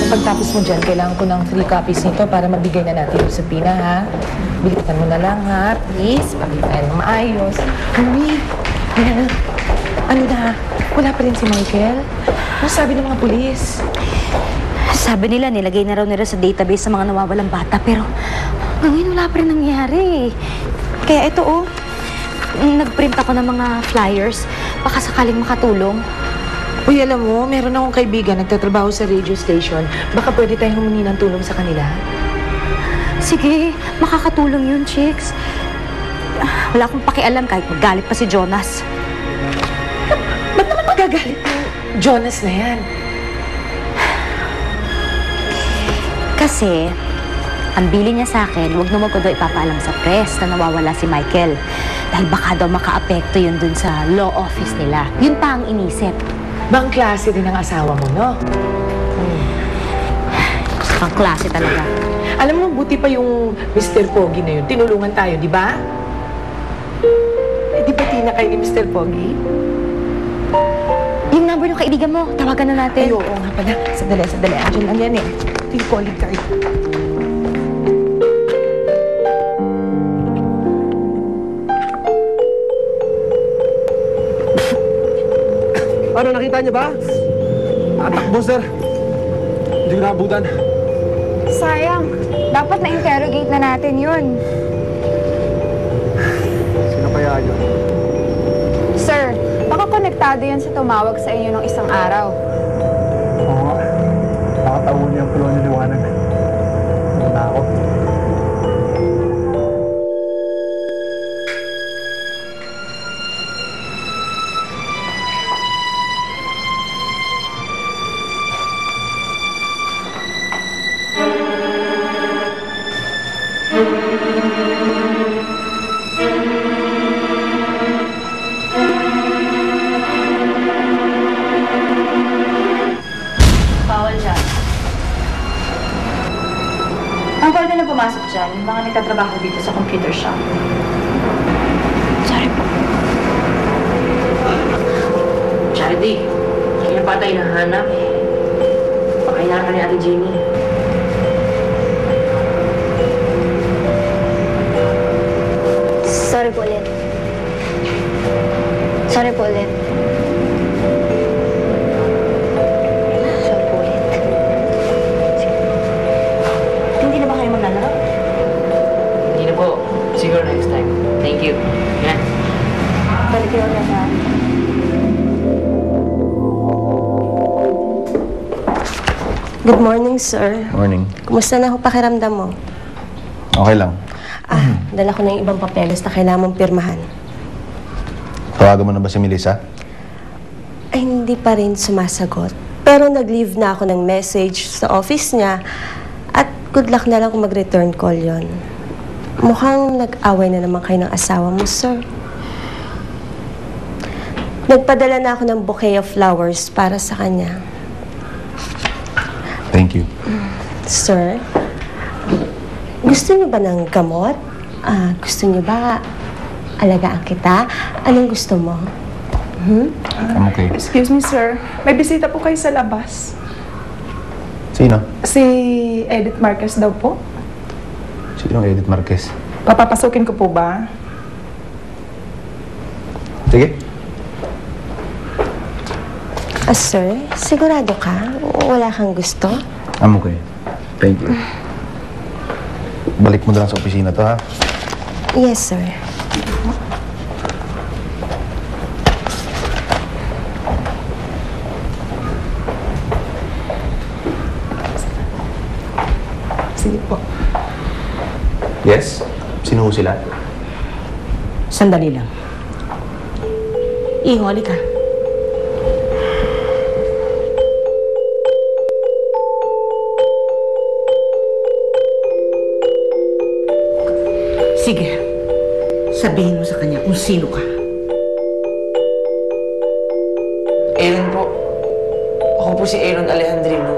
Pagtapos mo dyan, kailangan ko ng 3 copies nito para mabigay na natin yung subpoena, ha? Bilitan mo na lang, ha? Please, pagkitayan mo maayos. Uy, ano na? Wala pa rin si Michael? Ano sabi ng mga pulis? Sabi nila, nilagay na raw nila sa database sa mga nawawalang bata, pero ngayon wala pa rin nangyari. Kaya ito, nagprint ako ng mga flyers, baka sakaling makatulong. Uy, alam mo, meron akong kaibigan nagtatrabaho sa radio station. Baka pwede tayong humingi ng tulong sa kanila. Sige, makakatulong yun, chicks. Wala akong pakialam kahit magalit pa si Jonas. Ba't naman magagalit yung Jonas na yan? Kasi, ang bili niya sa akin, huwag naman ko daw ipapaalam sa press na nawawala si Michael. Dahil baka daw maka-apekto yun dun sa law office nila. Yun pa ang inisip. Bang klase din ang asawa mo, no? Ang klase talaga. Alam mo, buti pa yung Mr. Pogi na yun. Tinulungan tayo, di ba? Eh, di ba tina kayo ni Mr. Pogi? Yung number ng kaibigan mo, tawagan na natin. Ay, oo nga pala. Sandali. Andiyan lang yan eh. Ito yung calling card. Ano, nakita niyo ba? Atakbo, sir. Hindi ko naabutan. Sayang. Dapat na-interrogate na natin yun. Sino kaya yun? Sir, baka konektado yan sa tumawag sa inyo nung isang araw. Oo nga. Nakatawo niya ang pulo ni Liwanag. Ano na ako? Bawal dyan. Ang pwede na pumasok dyan, yung mga nagtatrabaho dito sa computer shop. Sorry po. Charity, kaya pa tayo nahanap. Pakailangan ni Ate Jenny. Sorry po ulit. Sorry po ulit. Sorry po ulit. Hindi na ba kayo maglalaro? Hindi na po. Siguro next time. Thank you. Yan. Balik kayo ulit na. Good morning, sir. Morning. Kumusta na ho pakiramdam mo? Okay lang. Dala ko na yung ibang papeles na kailangan mong pirmahan. Tawagan mo na ba si Melissa? Ay, hindi pa rin sumasagot. Pero nag-leave na ako ng message sa office niya at good luck na lang kung mag-return call yon. Mukhang nag-away na naman kayo ng asawa mo, sir. Nagpadala na ako ng bouquet of flowers para sa kanya. Thank you. Sir, gusto niyo ba ng gamot? Gusto niyo ba alagaan kita? Anong gusto mo? I'm okay. Excuse me, sir. May bisita po kayo sa labas. Sino? Si Edith Marquez daw po. Sino Edith Marquez? Papapasukin ko po ba? Sige. Sir, sigurado ka? Wala kang gusto? I'm okay. Thank you. Balik mo na lang sa opisina to, ha? Yes, sir. Sige po. Yes? Sino ho sila? Sandali lang. Iho, halika. Sige, sabihin mo sa kanya kung sino ka. Aaron po. Ako po si Aaron Alejandrino.